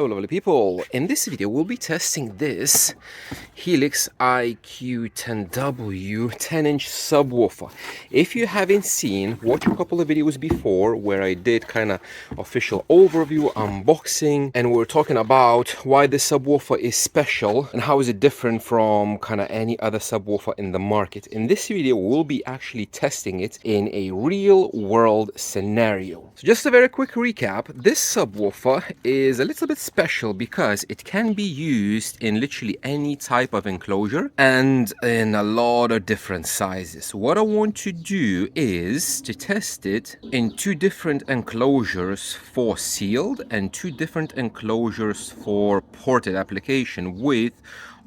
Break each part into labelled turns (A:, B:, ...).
A: lovely people. In this video we'll be testing this Helix IQ W10 10-inch subwoofer. If you haven't seen, watch a couple of videos before where I did kind of official overview, unboxing, and we're talking about why this subwoofer is special and how is it different from kind of any other subwoofer in the market. In this video we'll be actually testing it in a real world scenario. So just a very quick recap, this subwoofer is a little bit special because it can be used in literally any type of enclosure and in a lot of different sizes. What I want to do is to test it in two different enclosures for sealed and two different enclosures for ported application with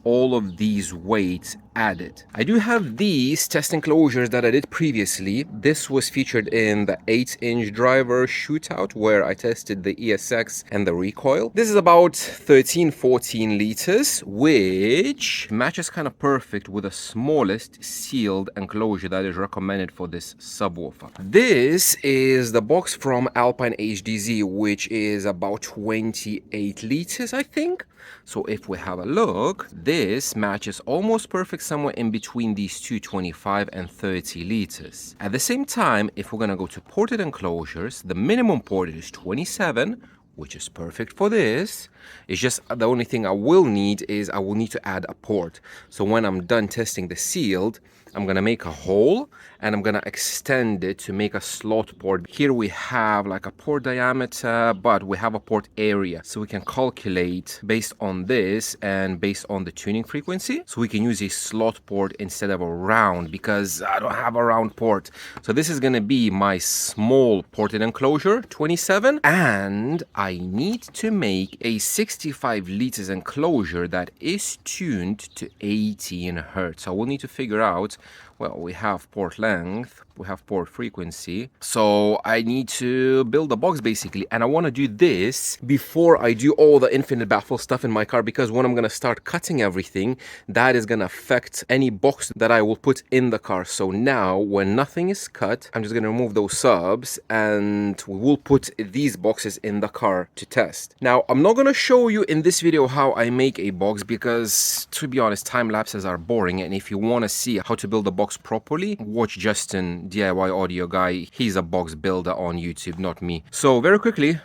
A: all of these weights added. I do have these test enclosures that I did previously. This was featured in the 8-inch driver shootout where I tested the ESX and the recoil. This is about 13-14 liters, which matches kind of perfect with the smallest sealed enclosure that is recommended for this subwoofer. This is the box from Alpine HDZ, which is about 28 liters, I think. So if we have a look, this matches almost perfect somewhere in between these two 25 and 30 liters. At the same time, if we're going to go to ported enclosures, the minimum ported is 27, which is perfect for this. It's just the only thing I will need is I will need to add a port. So when I'm done testing the sealed, I'm going to make a hole and I'm going to extend it to make a slot port. Here we have like a port diameter, but we have a port area. So we can calculate based on this and based on the tuning frequency. So we can use a slot port instead of a round because I don't have a round port. So this is going to be my small ported enclosure, 27. And I need to make a 65 liters enclosure that is tuned to 18 hertz. So I will need to figure out, well, we have port length, we have port frequency, so I need to build a box basically, and I want to do this before I do all the infinite baffle stuff in my car, because when I'm going to start cutting everything, that is going to affect any box that I will put in the car. So now when nothing is cut, I'm just going to remove those subs and we will put these boxes in the car to test. Now I'm not going to show you in this video how I make a box because, to be honest, time lapses are boring, and if you want to see how to build a box properly, watch Justin, DIY audio guy. He's a box builder on YouTube, not me. So very quickly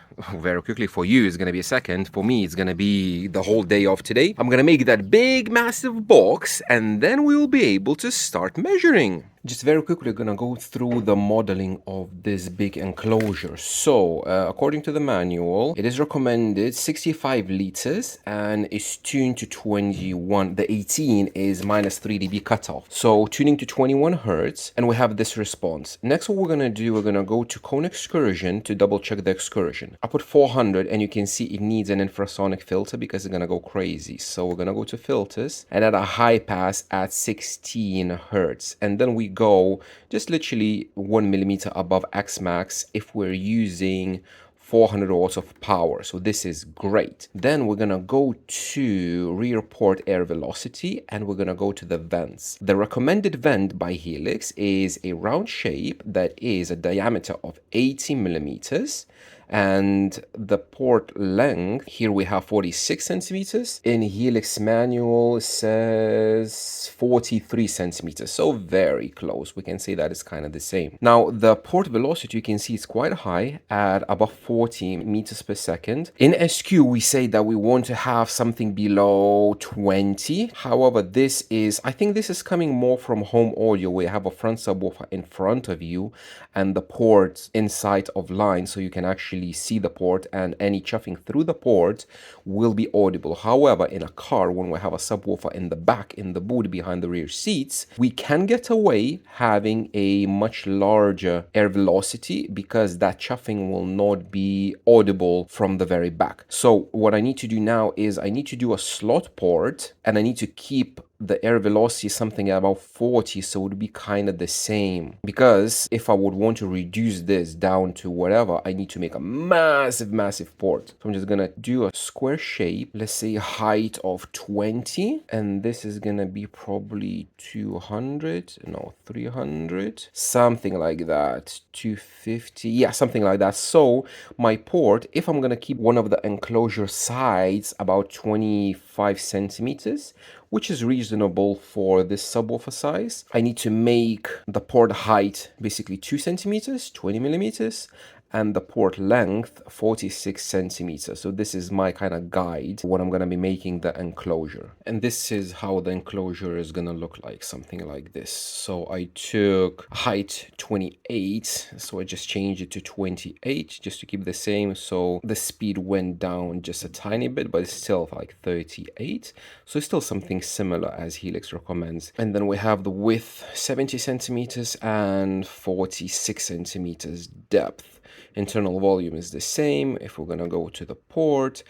A: for you it's gonna be a second, for me it's gonna be the whole day of today. I'm gonna make that big massive box and then we will be able to start measuring. Just very quickly, we're gonna go through the modeling of this big enclosure. So according to the manual, it is recommended 65 liters and is tuned to 21. The 18 is minus 3 dB cutoff. So tuning to 21 hertz, and we have this response. Next, what we're gonna do, we're gonna go to cone excursion to double check the excursion. I put 400 and you can see it needs an infrasonic filter because it's gonna go crazy. So we're gonna go to filters and at a high pass at 16 hertz. And then we go just literally 1 millimeter above X max if we're using 400 watts of power. So this is great. Then we're gonna go to rear port air velocity and we're gonna go to the vents. The recommended vent by Helix is a round shape that is a diameter of 80 millimeters. And the port length, here we have 46 centimeters. In Helix manual says 43 centimeters, so very close. We can say that it's kind of the same. Now the port velocity, you can see it's quite high at above 40 meters per second. In SQ we say that we want to have something below 20. However, this is, I think this is coming more from home audio where you have a front subwoofer in front of you and the port inside of line, so you can actually see the port and any chuffing through the port will be audible. However, in a car, when we have a subwoofer in the back, in the boot behind the rear seats, we can get away having a much larger air velocity because that chuffing will not be audible from the very back. So what I need to do now is I need to do a slot port and I need to keep the air velocity is something about 40, so it would be kind of the same. Because if I would want to reduce this down to whatever, I need to make a massive port. So I'm just gonna do a square shape, let's say height of 20, and this is gonna be probably 200, no, 300, something like that, 250, yeah, something like that. So my port, if I'm gonna keep one of the enclosure sides about 25 centimeters, which is reasonable for this subwoofer size, I need to make the port height basically 2 centimeters, 20 millimeters, and the port length 46 centimeters. So this is my kind of guide when I'm going to be making the enclosure. And this is how the enclosure is going to look like, something like this. So I took height 28, so I just changed it to 28 just to keep the same. So the speed went down just a tiny bit, but it's still like 38. So it's still something similar as Helix recommends. And then we have the width 70 centimeters and 46 centimeters depth. Internal volume is the same. If we're gonna go to the port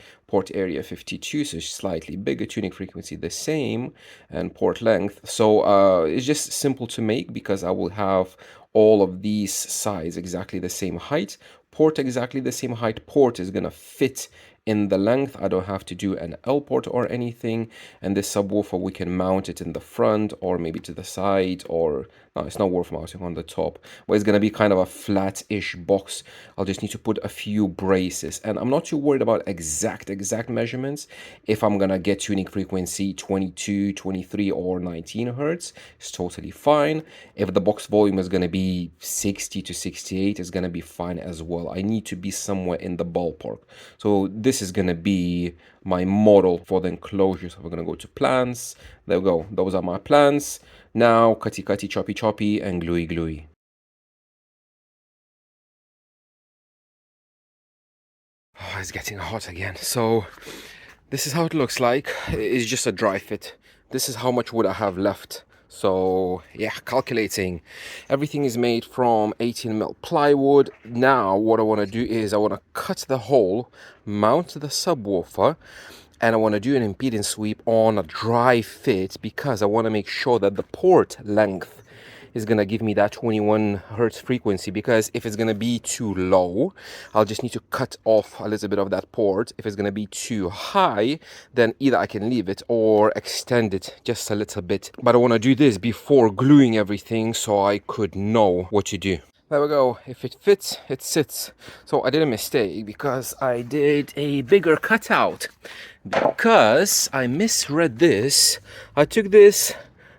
A: area 52, so it's slightly bigger, tuning frequency the same, and port length. So it's just simple to make because I will have all of these sides exactly the same height, port exactly the same height, port is gonna fit in the length. I don't have to do an L port or anything. And this subwoofer, we can mount it in the front or maybe to the side, or no, it's not worth mounting on the top, but it's going to be kind of a flat-ish box. I'll just need to put a few braces, and I'm not too worried about exact measurements. If I'm going to get tuning frequency 22, 23 or 19 hertz, it's totally fine. If the box volume is going to be 60 to 68, it's going to be fine as well. I need to be somewhere in the ballpark. So this is going to be my model for the enclosure. So we're going to go to plans. There we go. Those are my plans. Now cutty, choppy, and gluey. Oh, it's getting hot again. So this is how it looks like. It's just a dry fit. This is how much wood I have left. So yeah, calculating. Everything is made from 18mm plywood. Now what I want to do is I want to cut the hole, mount the subwoofer, and I want to do an impedance sweep on a dry fit because I want to make sure that the port length is going to give me that 21 hertz frequency, because if it's going to be too low, I'll just need to cut off a little bit of that port. If it's going to be too high, then either I can leave it or extend it just a little bit. But I want to do this before gluing everything so I could know what to do. There we go. If it fits, it sits. So I did a mistake because I did a bigger cutout because I misread this. I took this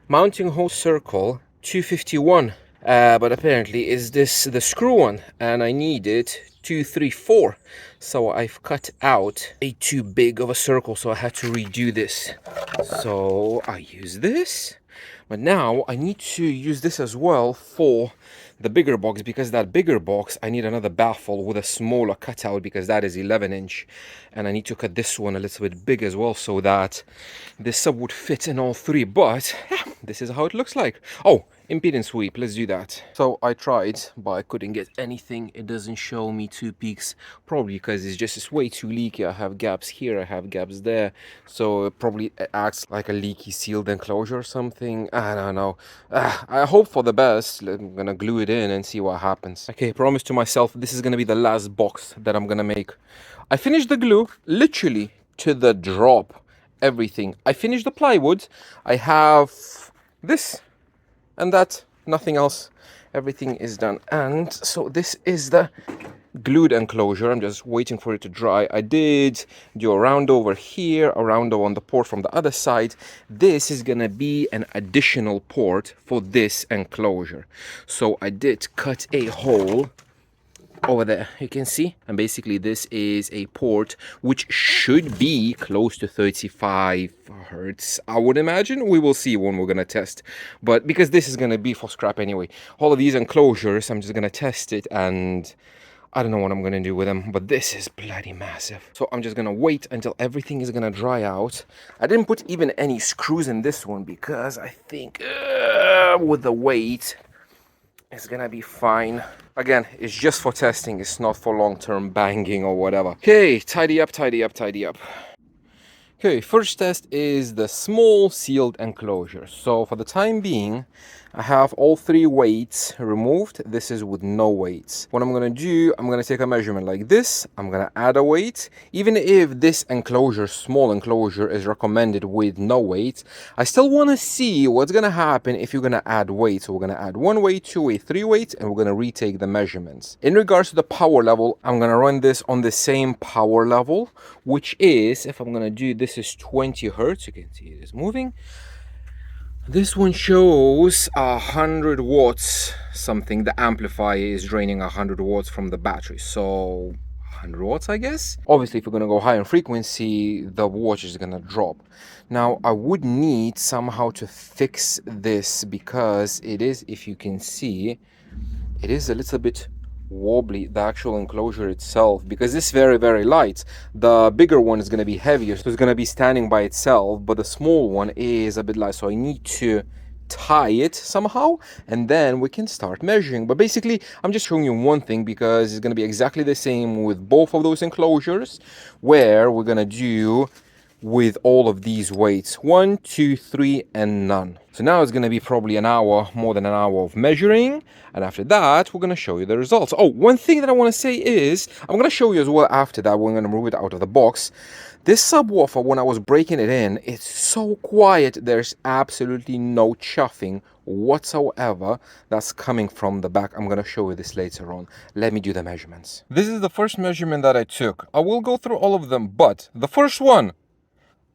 A: mounting hole circle 251, but apparently is this the screw one, and I needed 234. So I've cut out a too big of a circle, so I had to redo this. So I use this, but now I need to use this as well for the bigger box, because that bigger box I need another baffle with a smaller cutout, because that is 11-inch, and I need to cut this one a little bit big as well so that this sub would fit in all three. But yeah, this is how it looks like. Oh, impedance sweep, let's do that. So I tried, but I couldn't get anything. It doesn't show me two peaks, probably because it's way too leaky. I have gaps here, I have gaps there, so it probably acts like a leaky sealed enclosure or something. I don't know. I hope for the best. I'm gonna glue it in and see what happens. Okay, promise to myself, this is gonna be the last box that I'm gonna make. I finished the glue literally to the drop, everything. I finished the plywood. I have this and that, nothing else. Everything is done. And so this is the glued enclosure. I'm just waiting for it to dry. I did do a round over here, a round over on the port from the other side. This is gonna be an additional port for this enclosure. So I did cut a hole over there, you can see, and basically this is a port which should be close to 35 hertz, I would imagine. We will see when we're gonna test, but because this is gonna be for scrap anyway, all of these enclosures, I'm just gonna test it, and I don't know what I'm gonna do with them, but this is bloody massive. So I'm just gonna wait until everything is gonna dry out. I didn't put even any screws in this one because I think with the weight it's gonna be fine. Again, it's just for testing, it's not for long-term banging or whatever. Okay, tidy up. Okay, first test is the small sealed enclosure. So for the time being, I have all three weights removed. This is with no weights. What I'm gonna do, I'm gonna take a measurement like this. I'm gonna add a weight. Even if this enclosure, small enclosure, is recommended with no weight, I still wanna see what's gonna happen if you're gonna add weight. So we're gonna add one weight, two weight, three weights, and we're gonna retake the measurements. In regards to the power level, I'm gonna run this on the same power level, which is, if I'm gonna do this is 20 hertz. You can see it is moving. This one shows 100 watts something. The amplifier is draining 100 watts from the battery, so 100 watts, I guess. Obviously, if we're gonna go high in frequency, the wattage is gonna drop. Now, I would need somehow to fix this because it is, if you can see, it is a little bit wobbly, the actual enclosure itself, because it's very light. The bigger one is going to be heavier, so it's going to be standing by itself, but the small one is a bit light, so I need to tie it somehow, and then we can start measuring. But basically, I'm just showing you one thing because it's going to be exactly the same with both of those enclosures, where we're going to do with all of these weights: 1, 2, 3, and none. So now it's going to be probably an hour, more than an hour of measuring, and after that we're going to show you the results. Oh, one thing that I want to say is, I'm going to show you as well after that. We're going to remove it out of the box. This subwoofer, when I was breaking it in, it's so quiet. There's absolutely no chuffing whatsoever that's coming from the back. I'm going to show you this later on. Let me do the measurements. This is the first measurement that I took. I will go through all of them, but the first one,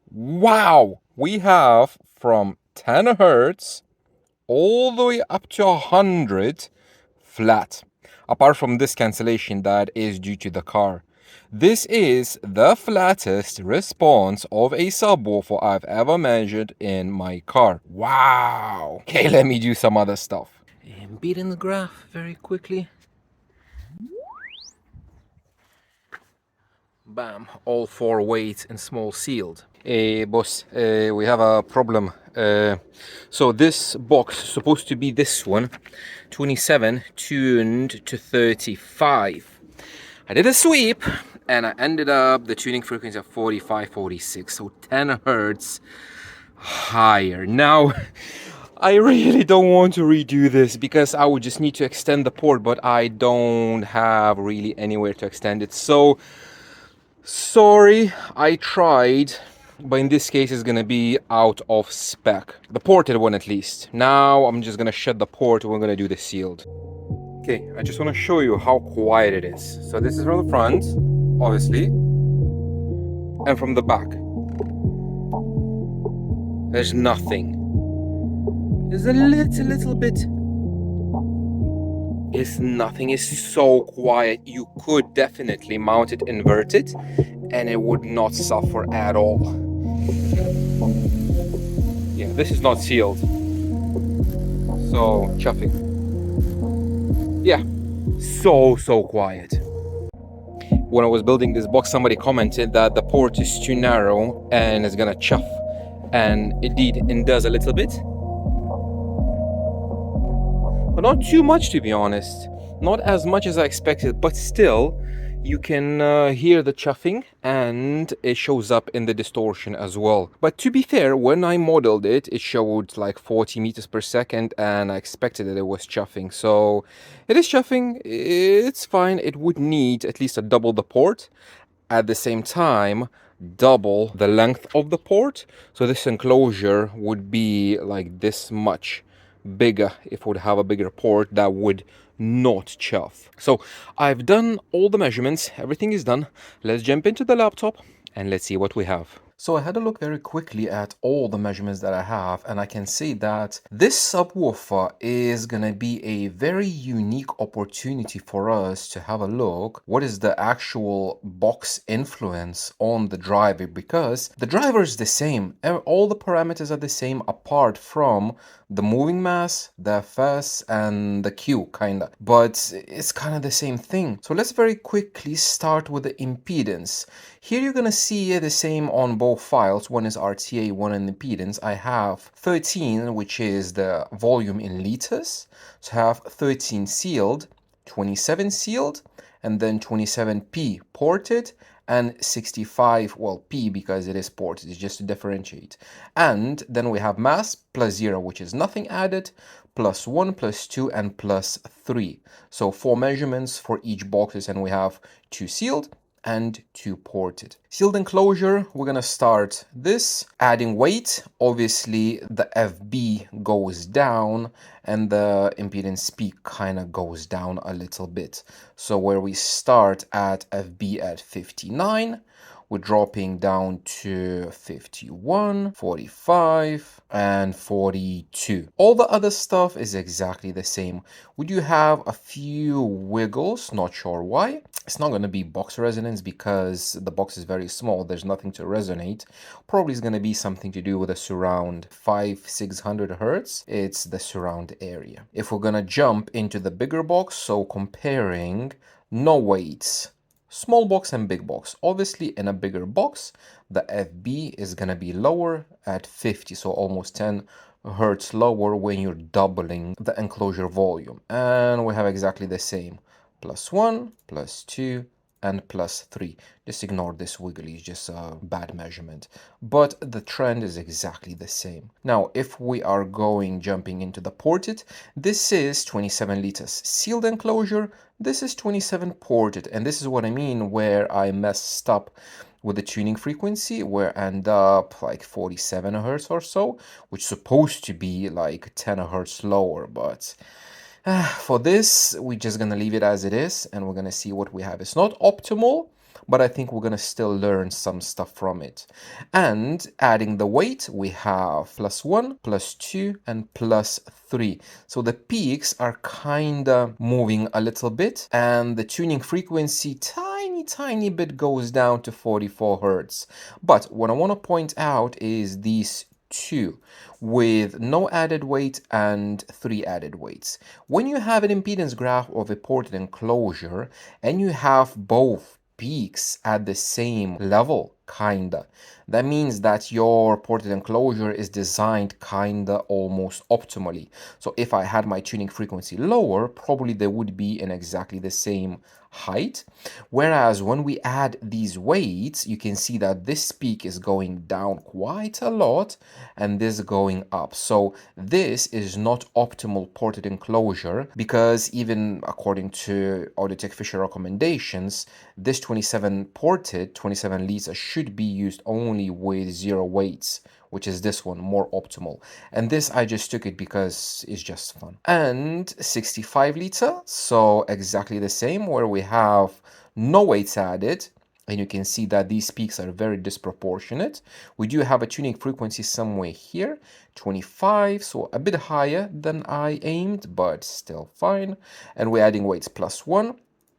A: wow, we have from 10 hertz all the way up to 100 flat. Apart from this cancellation that is due to the car. This is the flattest response of a subwoofer I've ever measured in my car. Wow. Okay, let me do some other stuff. Impedance graph very quickly. Bam, all four weights and small sealed. Boss, we have a problem. So this box is supposed to be this one, 27 tuned to 35. I did a sweep and I ended up the tuning frequency of 45, 46, so 10 hertz higher. Now, I really don't want to redo this because I would just need to extend the port, but I don't have really anywhere to extend it. So sorry, I tried, but in this case it's gonna be out of spec. The ported one at least. Now I'm just gonna shut the port and we're gonna do the sealed. Okay, I just wanna show you how quiet it is. So this is from the front, obviously, and from the back. There's nothing. There's a little bit. It's nothing. It's so quiet. You could definitely mount it inverted and it would not suffer at all. Yeah, this is not sealed. So, chuffing. Yeah, so quiet. When I was building this box, somebody commented that the port is too narrow and it's gonna chuff. And indeed, it does a little bit. But not too much, to be honest. Not as much as I expected, but still, you can hear the chuffing and it shows up in the distortion as well. But to be fair, when I modeled it, it showed like 40 meters per second and I expected that it was chuffing. So it is chuffing, it's fine. It would need at least a double the port. At the same time, double the length of the port. So this enclosure would be like this much bigger if it would have a bigger port that would not chuff. So I've done all the measurements, everything is done. Let's jump into the laptop and let's see what we have. So I had a look very quickly at all the measurements that I have, and I can see that this subwoofer is gonna be a very unique opportunity for us to have a look what is the actual box influence on the driver, because the driver is the same. All the parameters are the same apart from the moving mass, the FS, and the Q, kinda. But it's kind of the same thing. So let's very quickly start with the impedance. Here you're gonna see the same on both files. One is RTA, one in impedance. I have 13, which is the volume in liters. So I have 13 sealed, 27 sealed, and then 27p ported, and 65, well, P because it is ported, it's just to differentiate. And then we have mass plus 0, which is nothing added, plus 1, plus 2, and plus 3. So 4 measurements for each boxes, and we have 2 sealed and 2 ported. Sealed enclosure, we're gonna start this, adding weight. Obviously, the FB goes down and the impedance peak kind of goes down a little bit. So where we start at FB at 59, we're dropping down to 51, 45, and 42. All the other stuff is exactly the same. We do have a few wiggles, not sure why. It's not going to be box resonance because the box is very small. There's nothing to resonate. Probably is going to be something to do with a surround 600 hertz. It's the surround area. If we're going to jump into the bigger box, so comparing no weights, small box and big box. Obviously, in a bigger box, the FB is going to be lower at 50, so almost 10 hertz lower when you're doubling the enclosure volume. And we have exactly the same. Plus 1, plus 2, and plus 3. Just ignore this wiggly, it's just a bad measurement. But the trend is exactly the same. Now, if we are jumping into the ported, this is 27 liters. Sealed enclosure, this is 27 ported. And this is what I mean where I messed up with the tuning frequency, where I end up like 47 hertz or so, which is supposed to be like 10 hertz lower, but for this, we're just gonna leave it as it is, and we're gonna see what we have. It's not optimal, but I think we're gonna still learn some stuff from it. And adding the weight, we have plus 1, plus 2, and plus 3. So the peaks are kinda moving a little bit, and the tuning frequency tiny bit goes down to 44 hertz. But what I want to point out is these 2 with no added weight and 3 added weights. When you have an impedance graph of a ported enclosure and you have both peaks at the same level, kinda, that means that your ported enclosure is designed kinda almost optimally. So if I had my tuning frequency lower, probably they would be in exactly the same height. Whereas when we add these weights, you can see that this peak is going down quite a lot and this going up. So this is not optimal ported enclosure because even according to Audiotec Fischer recommendations, this 27 liters should be used only with 0 weights, which is this one, more optimal. And this, I just took it because it's just fun. And 65 liter, so exactly the same, where we have no weights added, and you can see that these peaks are very disproportionate. We do have a tuning frequency somewhere here, 25, so a bit higher than I aimed, but still fine. And we're adding weights plus 1,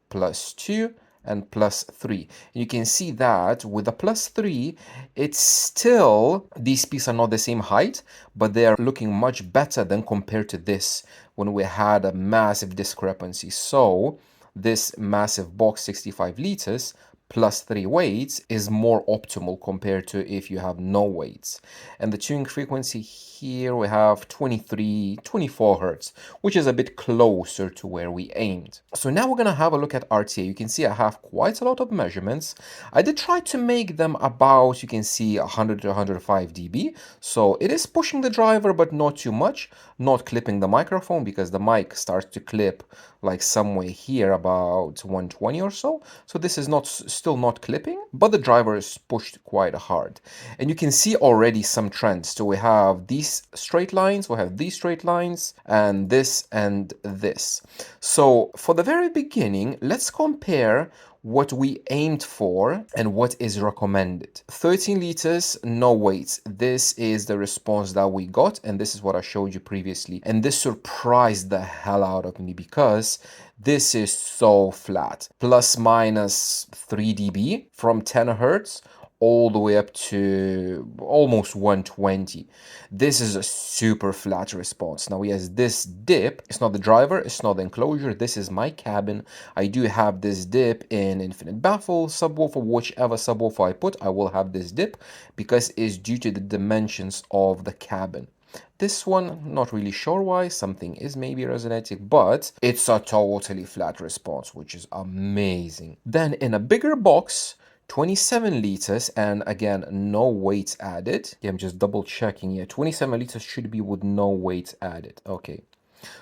A: plus 2, and plus 3. You can see that with the plus 3, it's still, these peaks are not the same height, but they are looking much better than compared to this when we had a massive discrepancy. So this massive box, 65 liters, plus 3 weights is more optimal compared to if you have no weights. And the tuning frequency here we have 24 hertz, which is a bit closer to where we aimed. So now we're gonna have a look at RTA. You can see I have quite a lot of measurements. I did try to make them about, you can see 100 to 105 dB. So it is pushing the driver, but not too much, not clipping the microphone because the mic starts to clip like somewhere here about 120 or so. So this is still not clipping, but the driver is pushed quite hard. And you can see already some trends. So we have these straight lines, we have these straight lines, and this and this. So for the very beginning, let's compare what we aimed for and what is recommended. 13 liters, no weights. This is the response that we got, and this is what I showed you previously. And this surprised the hell out of me because this is so flat. Plus minus 3 dB from 10 hertz all the way up to almost 120. This is a super flat response. Now, yes, this dip, it's not the driver, it's not the enclosure, this is my cabin. I do have this dip in infinite baffle, subwoofer, whichever subwoofer I put, I will have this dip because it's due to the dimensions of the cabin. This one, not really sure why, something is maybe resonating, but it's a totally flat response, which is amazing. Then in a bigger box, 27 liters, and again, no weights added. Yeah, I'm just double checking. Yeah, 27 liters should be with no weights added. Okay.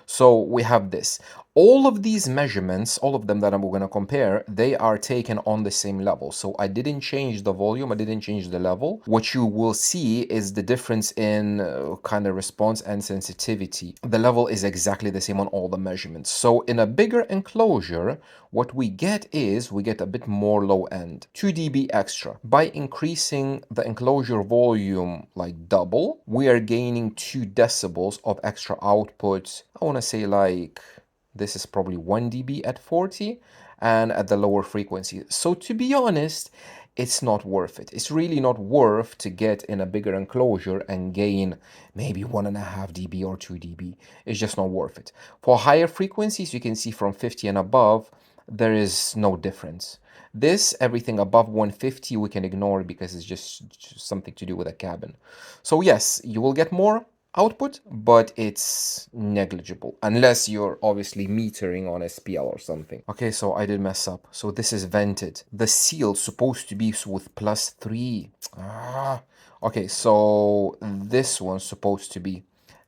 A: So we have this. All of these measurements, all of them that I'm going to compare, they are taken on the same level. So I didn't change the volume, I didn't change the level. What you will see is the difference in kind of response and sensitivity. The level is exactly the same on all the measurements. So in a bigger enclosure, what we get is we get a bit more low end, 2 dB extra. By increasing the enclosure volume like double, we are gaining 2 decibels of extra output. I want to say like this is probably 1 dB at 40 and at the lower frequency. So to be honest, it's not worth it. It's really not worth to get in a bigger enclosure and gain maybe 1.5 dB or 2 dB. It's just not worth it. For higher frequencies, you can see from 50 and above, there is no difference. This, everything above 150, we can ignore because it's just something to do with a cabin. So yes, you will get more output, but it's negligible unless you're obviously metering on SPL or something. Okay, so I did mess up. So this is vented. The seal's supposed to be with +3. Okay, so this one's supposed to be,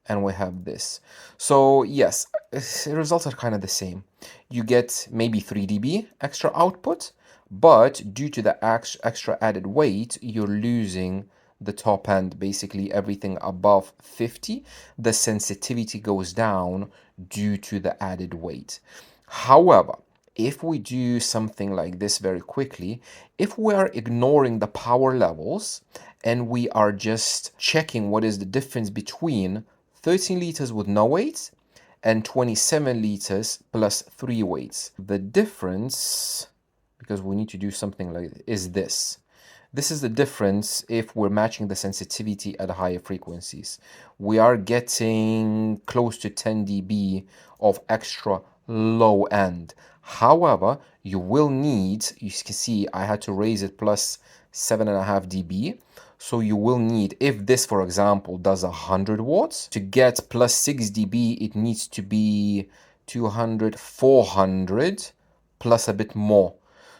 A: and we have this. So yes, the results are kind of the same. You get maybe 3 dB extra output, but due to the extra added weight, you're losing the top end, basically everything above 50, the sensitivity goes down due to the added weight. However, if we do something like this very quickly, if we are ignoring the power levels and we are just checking what is the difference between 13 liters with no weights and 27 liters plus 3 weights, the difference, because we need to do something like this, is this. This is the difference if we're matching the sensitivity at higher frequencies. We are getting close to 10 dB of extra low end. However, you will need, you can see I had to raise it plus 7.5 dB. So you will need, if this, for example, does 100 watts, to get plus 6 dB, it needs to be 200, 400 plus a bit more.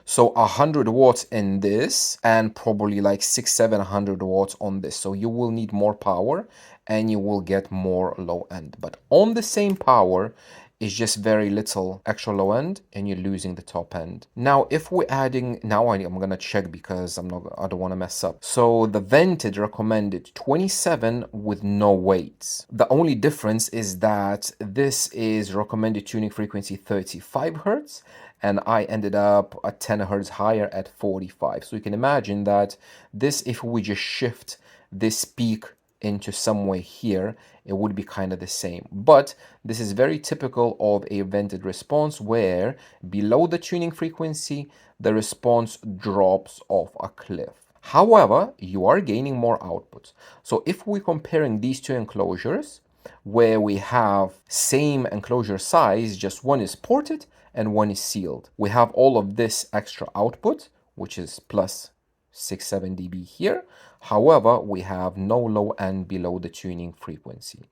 A: So 100 watts in this and probably like 700 watts on this. So you will need more power and you will get more low end. But on the same power, it's just very little extra low end and you're losing the top end. Now, if we're adding, now I'm gonna check because I don't wanna mess up. So the vented recommended 27 with no weights. The only difference is that this is recommended tuning frequency 35 Hertz and I ended up at 10 Hertz higher at 45. So you can imagine that this, if we just shift this peak into somewhere here, it would be kind of the same. But this is very typical of a vented response where below the tuning frequency, the response drops off a cliff. However, you are gaining more output. So if we're comparing these two enclosures, where we have same enclosure size, just one is ported and one is sealed. We have all of this extra output, which is plus 6-7 dB here. However, we have no low end below the tuning frequency.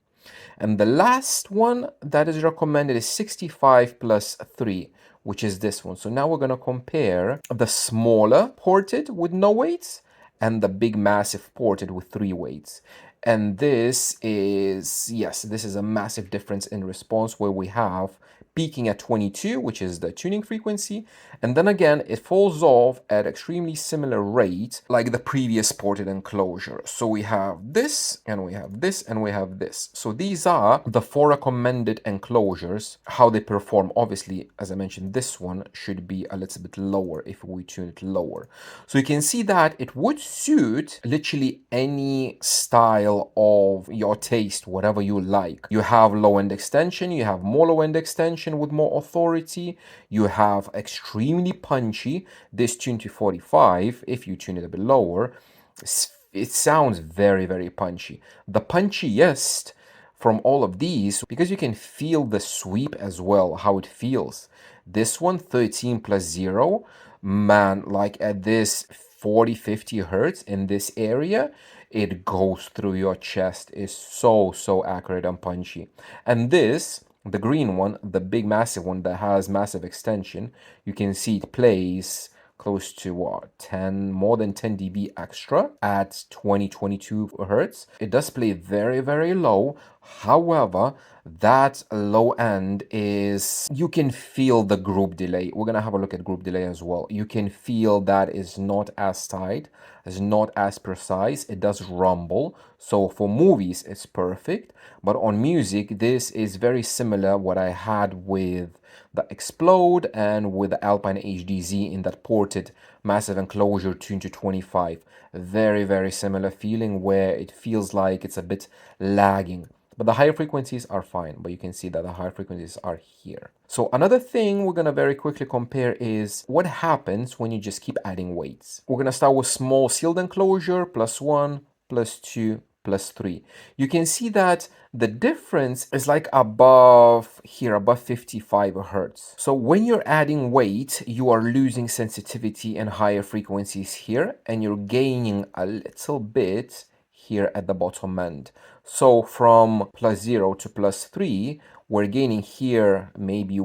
A: And the last one that is recommended is 65 plus 3, which is this one. So now we're going to compare the smaller ported with no weights and the big massive ported with 3 weights. And this is, yes, this is a massive difference in response where we have peaking at 22, which is the tuning frequency, and then again it falls off at extremely similar rate like the previous ported enclosure. So we have this, and we have this, and we have this. So these are the 4 recommended enclosures, how they perform. Obviously, as I mentioned, this one should be a little bit lower if we tune it lower. So you can see that it would suit literally any style of your taste, whatever you like. You have low end extension, you have more low end extension with more authority, you have extremely punchy, this tune to 45. If you tune it a bit lower, it sounds very, very punchy. The punchiest from all of these, because you can feel the sweep as well, how it feels. This one, 13 plus 0, man, like at this 40-50 hertz in this area, it goes through your chest. Is so accurate and punchy. And this, the green one, the big massive one that has massive extension, you can see it plays close to what, 10, more than 10 dB extra at 2022 hertz. It does play very, very low. However, that low end is, you can feel the group delay. We're gonna have a look at group delay as well. You can feel that is not as tight, is not as precise. It does rumble. So for movies, it's perfect. But on music, this is very similar what I had with the Explode and with the Alpine HDZ in that ported massive enclosure tuned to 25. Very, very similar feeling where it feels like it's a bit lagging. But the higher frequencies are fine, but you can see that the higher frequencies are here. So another thing we're gonna very quickly compare is what happens when you just keep adding weights. We're gonna start with small sealed enclosure, +1, +2, +3. You can see that the difference is like above here, above 55 hertz. So when you're adding weight, you are losing sensitivity and higher frequencies here, and you're gaining a little bit here at the bottom end. So from +0 to +3, we're gaining here maybe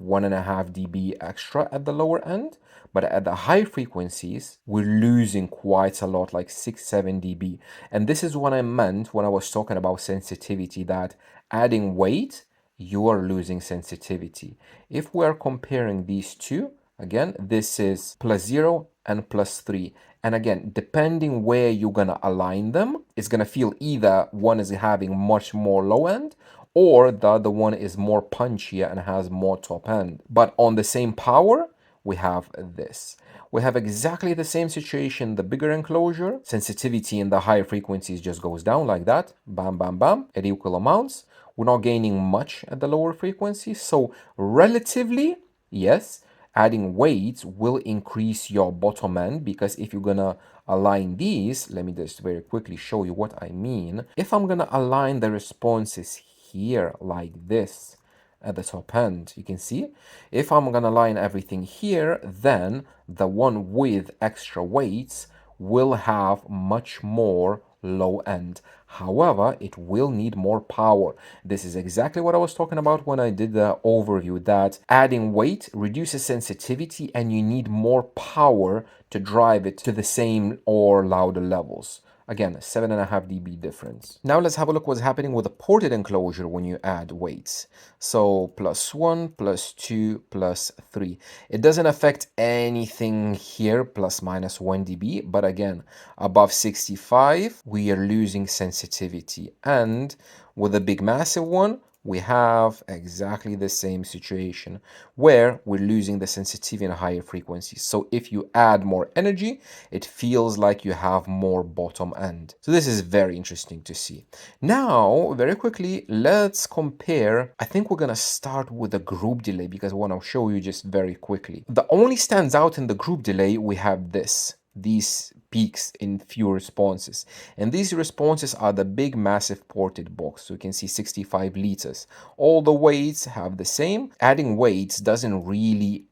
A: 1.5 dB extra at the lower end, but at the high frequencies, we're losing quite a lot, like 6, 7 dB. And this is what I meant when I was talking about sensitivity, that adding weight, you are losing sensitivity. If we are comparing these two, again, this is +0 and +3. And again, depending where you're gonna align them, it's gonna feel either one is having much more low end or the other one is more punchier and has more top end. But on the same power, we have this. We have exactly the same situation, the bigger enclosure, sensitivity in the higher frequencies just goes down like that, bam, bam, bam, at equal amounts. We're not gaining much at the lower frequencies. So relatively, yes, adding weights will increase your bottom end, because if you're gonna align these, let me just very quickly show you what I mean. If I'm gonna align the responses here like this at the top end, you can see if I'm gonna line everything here, then the one with extra weights will have much more low end. However, it will need more power. This is exactly what I was talking about when I did the overview, that adding weight reduces sensitivity and you need more power to drive it to the same or louder levels. Again, 7.5 dB difference. Now let's have a look what's happening with a ported enclosure when you add weights. So +1, +2, +3. It doesn't affect anything here, ±1 dB, but again, above 65, we are losing sensitivity. And with a big massive one, we have exactly the same situation where we're losing the sensitivity in higher frequencies. So if you add more energy, it feels like you have more bottom end. So this is very interesting to see. Now, very quickly, let's compare. I think we're gonna start with the group delay because I want to show you just very quickly. The only stands out in the group delay, we have these peaks in few responses, and these responses are the big massive ported box. So you can see 65 liters. All the weights have the same. Adding weights doesn't really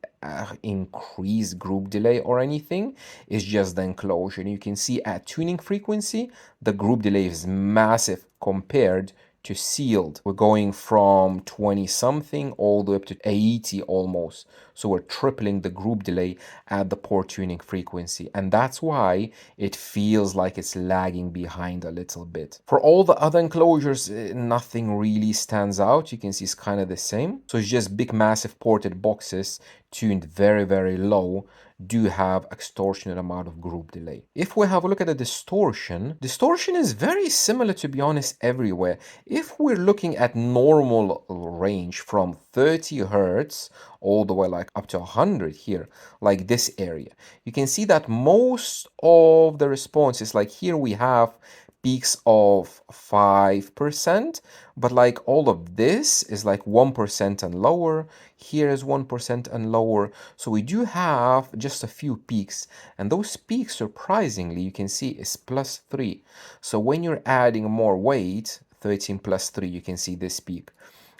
A: increase group delay or anything. It's just the enclosure, and you can see at tuning frequency the group delay is massive compared to sealed. We're going from 20 something all the way up to 80 almost. So we're tripling the group delay at the port tuning frequency. And that's why it feels like it's lagging behind a little bit. For all the other enclosures, nothing really stands out. You can see it's kind of the same. So it's just big, massive ported boxes tuned very, very low do have extortionate amount of group delay. If we have a look at the distortion is very similar, to be honest, everywhere. If we're looking at normal range from 30 hertz all the way like up to 100 here, like this area, you can see that most of the responses, like here we have peaks of 5%, but like all of this is like 1% and lower. Here is 1% and lower. So we do have just a few peaks, and those peaks, surprisingly, you can see is +3. So when you're adding more weight, 13 +3, you can see this peak.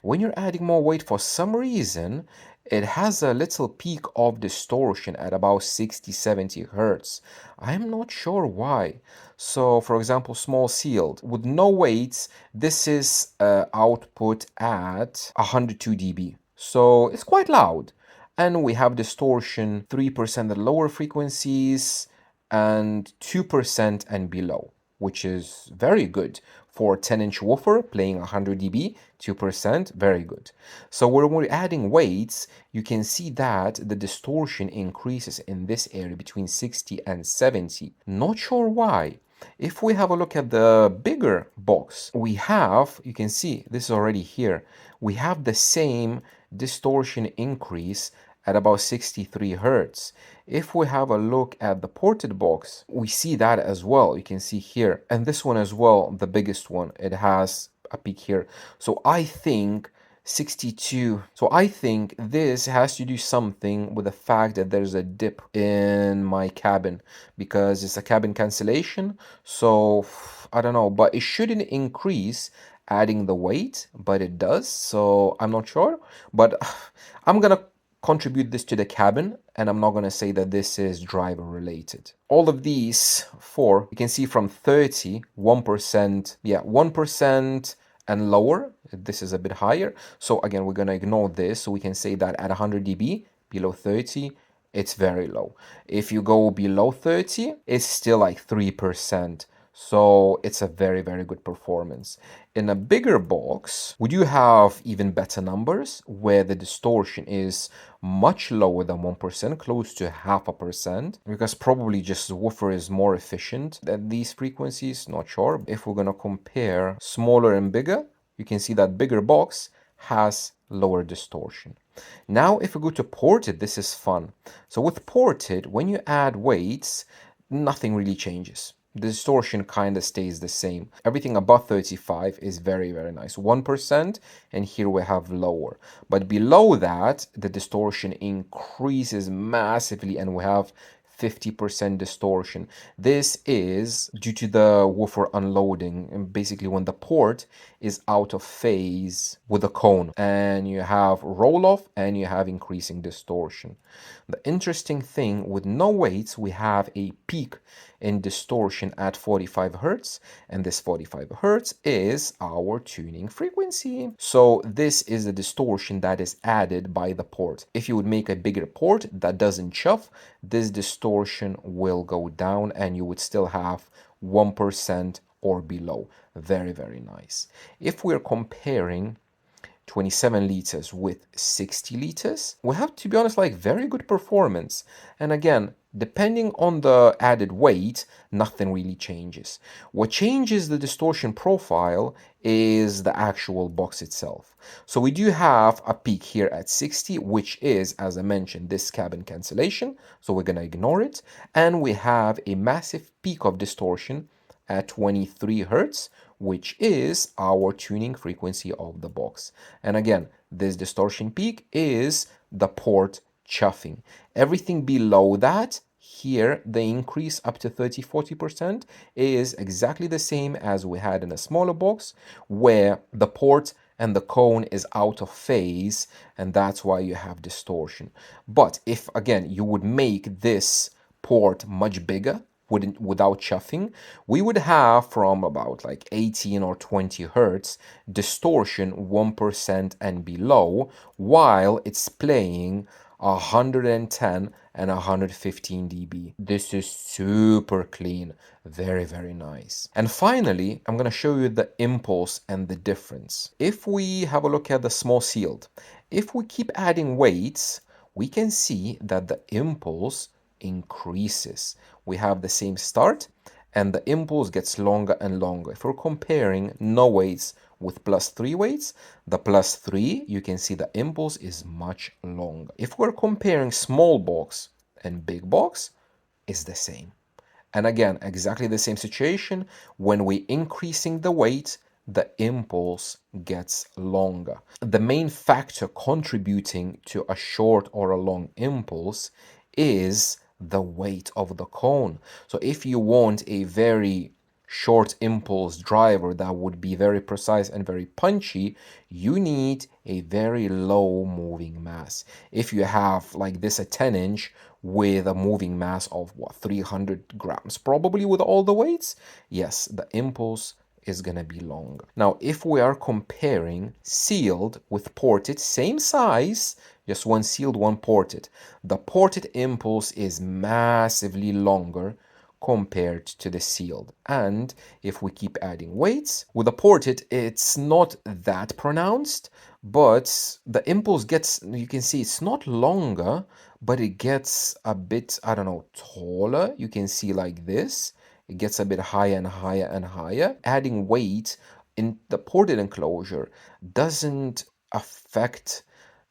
A: When you're adding more weight, for some reason, it has a little peak of distortion at about 60, 70 hertz. I'm not sure why. So, for example, small sealed with no weights, this is output at 102 dB. So it's quite loud. And we have distortion 3% at lower frequencies and 2% and below, which is very good for 10-inch woofer playing 100 dB, 2%, very good. So when we're adding weights, you can see that the distortion increases in this area between 60 and 70. Not sure why. If we have a look at the bigger box, we have, you can see this is already here, we have the same distortion increase at about 63 hertz. If we have a look at the ported box, we see that as well. You can see here, and this one as well, the biggest one, it has a peak here. So I think 62. So I think this has to do something with the fact that there's a dip in my cabin because it's a cabin cancellation. So I don't know, but it shouldn't increase adding the weight, but it does. So I'm not sure, but I'm gonna contribute this to the cabin, and I'm not going to say that this is driver related. All of these four, you can see from 30, 1%, yeah, 1% and lower, this is a bit higher. So again, we're going to ignore this. So we can say that at 100 dB, below 30, it's very low. If you go below 30, it's still like 3%. So it's a very, very good performance. In a bigger box, we do have even better numbers where the distortion is much lower than 1%, close to 0.5%, because probably just the woofer is more efficient at these frequencies, not sure. If we're gonna compare smaller and bigger, you can see that bigger box has lower distortion. Now, if we go to ported, this is fun. So with ported, when you add weights, nothing really changes. The distortion kind of stays the same. Everything above 35 is very, very nice. 1%, and here we have lower. But below that, the distortion increases massively, and we have 50% distortion. This is due to the woofer unloading, and basically when the port is out of phase with the cone, and you have roll off and you have increasing distortion. The interesting thing with no weights, we have a peak in distortion at 45 hertz, and this 45 hertz is our tuning frequency. So this is the distortion that is added by the port. If you would make a bigger port that doesn't chuff, this distortion will go down and you would still have 1% or below. Very, very nice. If we're comparing 27 liters with 60 liters, we have, to be honest, like very good performance. And again, depending on the added weight, nothing really changes. What changes the distortion profile is the actual box itself. So we do have a peak here at 60, which is, as I mentioned, this cabin cancellation. So we're going to ignore it. And we have a massive peak of distortion at 23 hertz, which is our tuning frequency of the box. And again, this distortion peak is the port chuffing. Everything below that, here, the increase up to 30-40% is exactly the same as we had in a smaller box, where the port and the cone is out of phase, and that's why you have distortion. But if, again, you would make this port much bigger, without chuffing, we would have from about like 18 or 20 hertz distortion 1% and below, while it's playing 110 and 115 dB. This is super clean, very, very nice. And finally, I'm going to show you the impulse and the difference. If we have a look at the small sealed, if we keep adding weights, we can see that the impulse increases. We have the same start and the impulse gets longer and longer. If we're comparing no weights with +3 weights, the +3, you can see the impulse is much longer. If we're comparing small box and big box, it's the same. And again, exactly the same situation. When we're increasing the weight, the impulse gets longer. The main factor contributing to a short or a long impulse is the weight of the cone. So if you want a very short impulse driver that would be very precise and very punchy, you need a very low moving mass. If you have like this a 10-inch with a moving mass of what, 300 grams, probably with all the weights, yes, the impulse is going to be longer. Now, if we are comparing sealed with ported, same size, Just one sealed, one ported. The ported impulse is massively longer compared to the sealed. And if we keep adding weights, with the ported, it's not that pronounced, but the impulse gets, you can see it's not longer, but it gets a bit, I don't know, taller. You can see like this. It gets a bit higher and higher and higher. Adding weight in the ported enclosure doesn't affect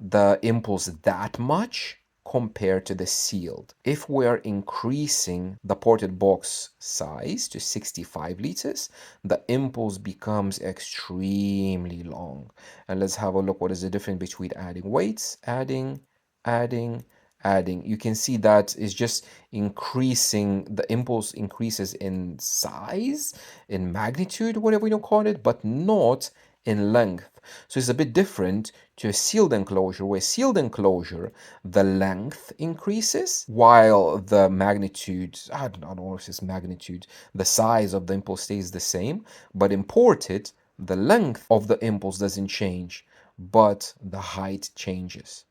A: the impulse that much compared to the sealed. If we're increasing the ported box size to 65 liters, the impulse becomes extremely long. And let's have a look. What is the difference between adding weights, adding, adding? You can see that is just increasing, the impulse increases in size, in magnitude, whatever you call it, but not in length. So it's a bit different to a sealed enclosure, where sealed enclosure, the length increases while the magnitude, I don't know if it's magnitude, the size of the impulse stays the same, but imported, the length of the impulse doesn't change, but the height changes.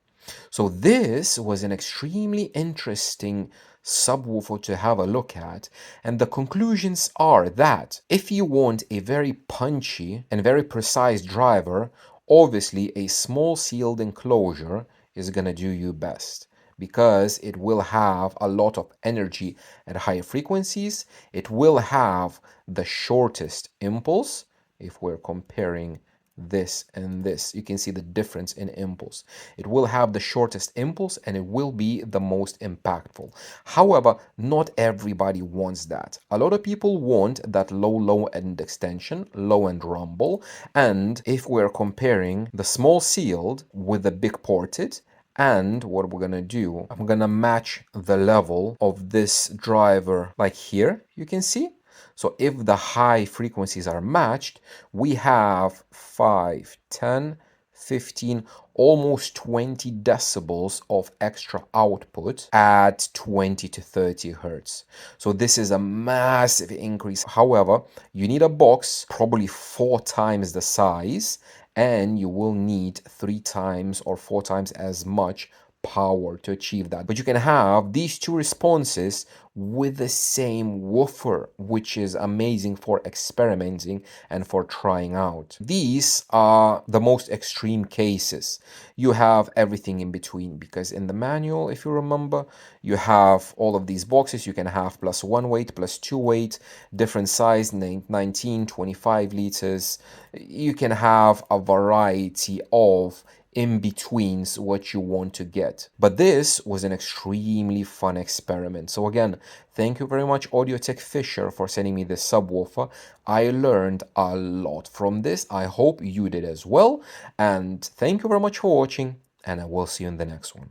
A: So this was an extremely interesting subwoofer to have a look at, and the conclusions are that if you want a very punchy and very precise driver, obviously a small sealed enclosure is going to do you best, because it will have a lot of energy at higher frequencies. It will have the shortest impulse. If we're comparing this and this, you can see the difference in impulse. It will have the shortest impulse and it will be the most impactful. However, not everybody wants that. A lot of people want that low end extension, low end rumble. And if we're comparing the small sealed with the big ported, and what we're gonna do, I'm gonna match the level of this driver like here, you can see. So if the high frequencies are matched, we have 5, 10, 15, almost 20 decibels of extra output at 20 to 30 hertz. So this is a massive increase. However, you need a box probably 4 times the size, and you will need 3 times or 4 times as much power to achieve that. But you can have these two responses with the same woofer, which is amazing for experimenting and for trying out. These are the most extreme cases. You have everything in between, because in the manual, if you remember, you have all of these boxes. You can have plus 1 weight, plus 2 weight, different size, 19, 25 liters. You can have a variety of in-betweens what you want to get. But this was an extremely fun experiment. So again, thank you very much Audiotec Fischer for sending me this subwoofer. I learned a lot from this. I hope you did as well. And thank you very much for watching, and I will see you in the next one.